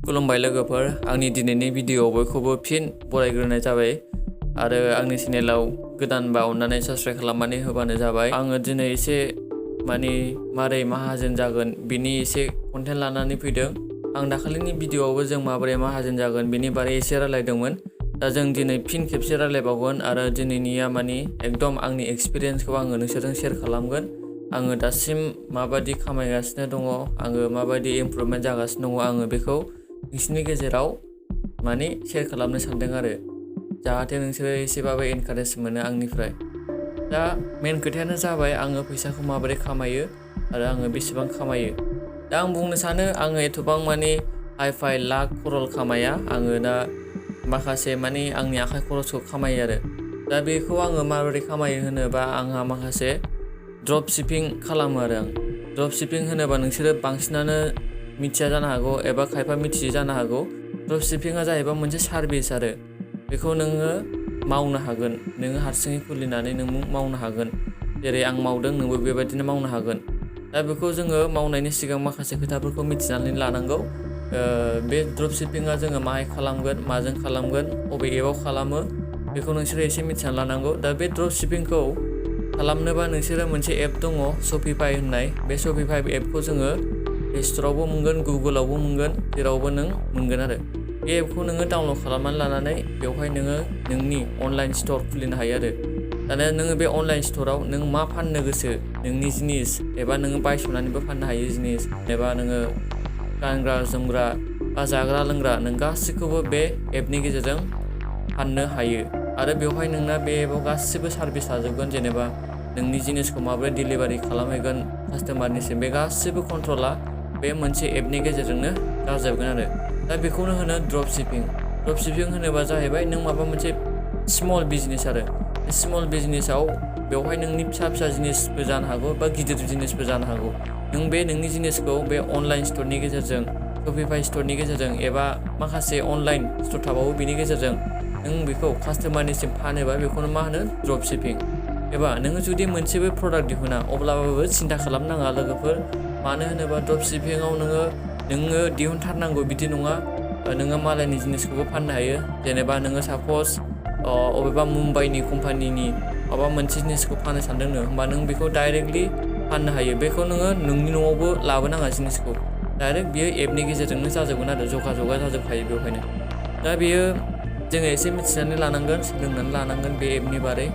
खुलुमबाय लोगोफोर, आंनि दिनैनि भिडिअ'आव बयखौबो फिन बरायग्रोनाय जाबाय आरो आंनि चेनेलाव गोदानबा अननानै साबस्क्राइब खालामनानै होबानो जाबाय। आङो दिनै एसे मारै माहाजोन जागोन बिनि एसे कन्टेन्ट लानानै फैदों। आं दाखालिनि भिडिअ'आवबो जों माबोरै माहाजोन जागोन बिनि बारै एसे रायलायदोंमोन। दा जों दिनै फिन खेबसे रायलायबावगोन आरो दिनैनिया एकदम आंनि एक्सपिरियेन्सखौ आङो नोंसोरजों शेयार खालामगोन। आङो दासिम माबायदि खामायगासिनो दङ, आङो माबायदि इमप्रुभमेन्ट जागासिनो दङ, आङो बेखौ नोंसोरनि गेजेराव शेयार खालामनो सानदों आरो जाहाथे नोंसोरो एसेबाबो एनकारेज मोनो आंनिफ्राय। दा मेन खोथायानो जाबाय आङो फैसाखौ माबोरै खामायो आरो आङो बेसेबां खामायो। दा आं बुंनो सानो आङो एथबां हाइ फाइ लाख करल खामाया। आङो दा माखासे आंनि आखाइ खरसखौ खामायो आरो दा बेखौ आङो माबोरै खामायो होनोबा आंहा माखासे ड्रप शिपिं खालामो आरो आं ड्रप शिपिं होनोबा नोंसोरो बांसिनानो मिथिया जानो हागौ एबा खायफा मिथियो जानो हागौ। ड्रप शिपिंआ जाहैबाय मोनसे सार्भिस आरो बेखौ नोङो मावनो हागोन, नोङो हारसिङै खुलिनानै नों मावनो हागोन। जेरै आं मावदों नोंबो बेबायदिनो मावनो हागोन। दा बेखौ जोङो मावनायनि सिगां माखासे खोथाफोरखौ मिथिनानै लानांगौ। बे ड्रप शिपिंआ जोङो माहाय खालामगोन, माजों खालामगोन, बबे एपआव खालामो बेखौ नोंसोरो एसे मिथिनानै लानांगौ। दा बे ड्रप शिपिंखौ खालामनोबा नोंसोरो मोनसे एप दङ शपिफाइ होननाय। बे शपिफाइ एपखौ जोङो प्ले स्ट'रावबो मोनगोन, गुगोलावबो मोनगोन, जेरावबो नों मोनगोन आरो बे एपखौ नोङो डाउनलड खालामनानै लानानै बेवहाय नोङो नोंनि अनलाइन स्ट'र खुलिनो हायो आरो दानिया नोङो बे अनलाइन स्ट'राव नों मा फाननो गोसो नोंनि जिनिस एबा नोङो बायस'नानैबो फाननो हायो जिनिस, एबा नोङो गानग्रा जोमग्रा बा जाग्रा लोंग्रा नों गासैखौबो बे एपनि गेजेरजों फाननो हायो। आरो बेवहाय नोंना बे एपआव गासिबो सार्भिस थाजोबगोन। जेनेबा नोंनि जिनिसखौ माबोरै डिलिभारि खालामहैगोन कास्ट'मारनिसिम, बे गासिबो कन्ट्रला बे मोनसे एपनि गेजेरजोंनो जाजोबगोन आरो दा बेखौनो होनो ड्रप शिपिं। ड्रप शिपिं होनोबा जाहैबाय नों माबा मोनसे स्मल बिजनेस आरो बे स्मल बिजनेसाव बेवहाय नोंनि फिसा फिसा जिनिसबो जानो हागौ बा गिदिर जिनिसबो जानो हागौ। नों बे नोंनि जिनिसखौ बे अनलाइन स्ट'रनि गेजेरजों, शपिफाइ स्ट'रनि गेजेरजों एबा माखासे अनलाइन स्ट'र थाबावो बिनि गेजेरजों नों बेखौ कास्ट'मारनिसिम फानोबा बेखौनो मा होनो ड्रप शिपिं। एबा नोङो जुदि मोनसेबो प्रडाक्ट दिहुना अब्लाबो सिन्था खालामनाङा लोगोफोर। मानो होनोबा ड्रप शिपिंआव नोङो दिहुनथारनांगौ बिदि नङा। नोङो मालायनि जिनिसखौबो फाननो हायो। जेनेबा नोङो साप'ज अबेबा मुम्बाइनि कम्पानिनि माबा मोनसे जिनिसखौ फाननो सानदोंनो, होमबा नों बेखौ डाइरेक्टलि फाननो हायो। बेखौ नोङो नोंनि न'आवबो लाबोनाङा जिनिसखौ, डाइरेक्ट बियो एपनि गेजेरजोंनो जाजोबगोन आरो जगा जाजोबखायो बेवहायनो। दा बेयो जोङो एसे मिथिनानै लानांगोन, सोलोंनानै लानांगोन बे एपनि बारै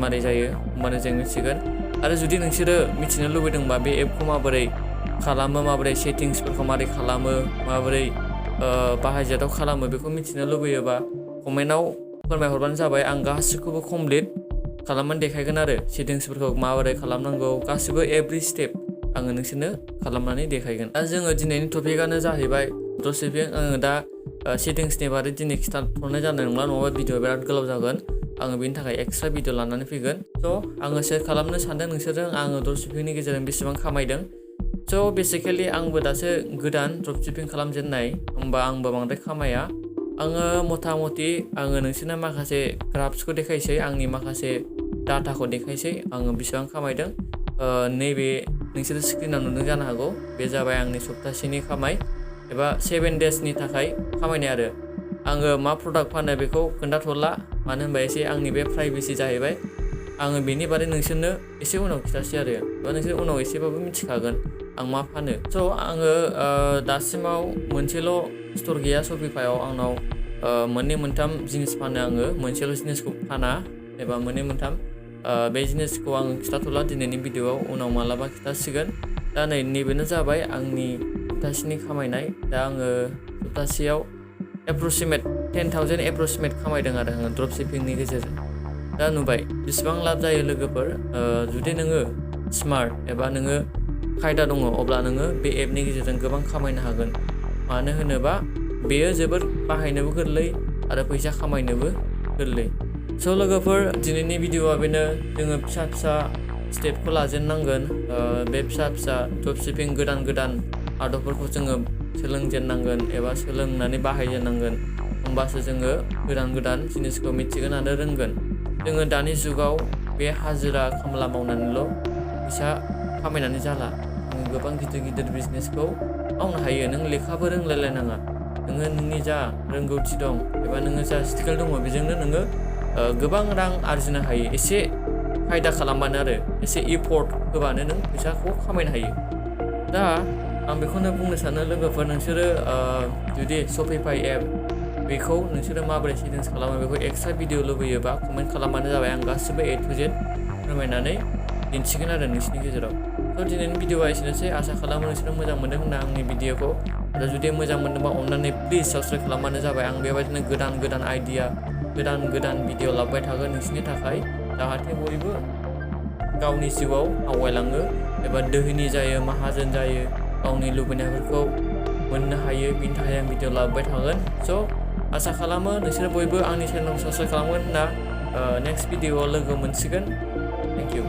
मारै जायो, होमबानो जों मिथिगोन। आरो जुदि नोंसोरो मिथिनो लुबैदोंबा बे एपखौ माबोरै खालामो, माबोरै सेटिंसफोरखौ माबोरै खालामो, माबोरै बाहायजाथाव खालामो बेखौ मिथिनो लुबैयोबा कमेन्टआव फोरमायहरबानो जाबाय। आं गासैखौबो कमप्लिट खालामनानै देखायगोन आरो सेटिंसफोरखौ माबोरै खालामनांगौ गासिबो एभ्रि स्टेप आङो नोंसोरनो खालामनानै देखायगोन। दा जोङो दिनैनि टपिकआनो जाहैबाय ड्रप शिपिं। आङो दा सेटिंसनि बारै दिनै खिन्थाथ'नाय जानाय नंला, नङाबा भिडिअ बिराद गोलाव जागोन। आङो बेनि थाखाय एक्सट्रा भिडिअ लानानै फैगोन। आङो शेयार खालामनो सानदों नोंसोरजों आङो ड्रप शिपिंनि गेजेरजों बेसेबां खामायदों। बेसिकेलि आंबो दासो गोदान ड्रप शिपिं खालामजेननाय, होमबा आंबो बांद्राय खामाया। आङो मथा मथि आङो नोंसोरनो माखासे ग्राफ्सखौ देखायसै, आंनि माखासे डाटाखौ देखायसै आङो बेसेबां खामायदों। नैबे नोंसोरो स्क्रिनाव नुदों जानो हागौ, बे जाबाय आंनि सप्तासेनि खामाय एबा 7 डेजनि थाखाय खामायनाय आरो आङो मा प्रडाक्ट फानो बेखौ खोन्थाथ'ला, मानो होनबा एसे आंनि बे प्राइभेसि जाहैबाय। आङो बेनि बारै नोंसोरनो एसे उनाव खिथासै आरो बा नोंसोर उनाव एसेबाबो मिथिखागोन आं मा फानो। आङो दासिमाव मोनसेल' स्ट'र गैया शपिफाइआव, आंनाव मोननै मोनथाम जिनिस फानो। आङो मोनसेल' जिनिसखौ फाना एबा मोननै मोनथाम, बे जिनिसखौ आङो खिथाथ'ला दिनैनि भिडिअआव, उनाव मालाबा खिथासिगोन। दा नैबेनो जाबाय आंनि सप्तासेनि खामायनाय। दा आङो सप्तासेयाव एप्रक्सिमेट 10,000 एप्रक्सिमेट खामायदों आरो आङो ड्रप शिपिंनि गेजेरजों। दा नुबाय बेसेबां लाब जायो लोगोफोर। जुदि नोङो स्मार्ट एबा नोङो खायदा दङ अब्ला नोङो बे एपनि गेजेरजों गोबां खामायनो हागोन। मानो होनोबा बेयो जोबोर बाहायनोबो गोरलै आरो फैसा खामायनोबो गोरलै। लोगोफोर दिनैनि भिडिअआ बेनो, जोङो फिसा फिसा स्टेपखौ लाजेननांगोन। बे फिसा फिसा ड्रप शिपिं गोदान आदबफोरखौ जोङो सोलोंजेननांगोन एबा सोलोंनानै बाहायजेननांगोन, होमबासो जोङो गोदान जिनिसखौ मिथिगोन आरो रोंगोन। जोङो दानि जुगाव बे हाजिरा खामला मावनानैल' फैसा खामायनानै जाला, जोङो गोबां गिदिर बिजनेसखौ मावनो हायो। नों लेखाबो रोंलायलायनाङा, नोङो नोंनि जा रोंगौथि दं एबा नोङो जा स्किल दङ बेजोंनो नोङो गोबां रां आरजिनो हायो। एसे फायदा खालामबानो आरो एसे इफर्ट होबानो नों फैसाखौ खामायनो हायो। दा आं बेखौनो बुंनो सानो लोगोफोर, नोंसोरो जुदि शपिफाइ एप बेखौ नोंसोरो माबोरै सेटिंस खालामो बेखौ एक्सट्रा भिडिअ लुबैयोबा कमेन्ट खालामबानो जाबाय। आं गासिबो A to Z फोरमायनानै दिन्थिगोन आरो नोंसिनि गेजेराव। थ' दिनैनि भिडिअआ एसेनोसै। आसा खालामो नोंसोरो मोजां मोनदों होनना आंनि भिडिअखौ। आरो जुदि मोजां मोनदोंबा अननानै प्लिज साबस्क्राइब खालामबानो जाबाय। आं बेबायदिनो गोदान गोदान आइडिया गोदान भिडिअ लाबोबाय थागोन नोंसिनि थाखाय, जाहाथे बयबो गावनि जिउआव आवगायलाङो एबा दोहोनि जायो, माहाजोन जायो, गावनि लुबैनायफोरखौ मोननो हायो। बिनि थाखाय आं भिडिअ लाबोबाय थागोन। स' आसा खालामो नोंसोरो बयबो आंनि चेनेलखौ साबस्क्राइब खालामगोन होनना। नेक्स्ट भिडिअआव लोगो मोनसिगोन। Thank you.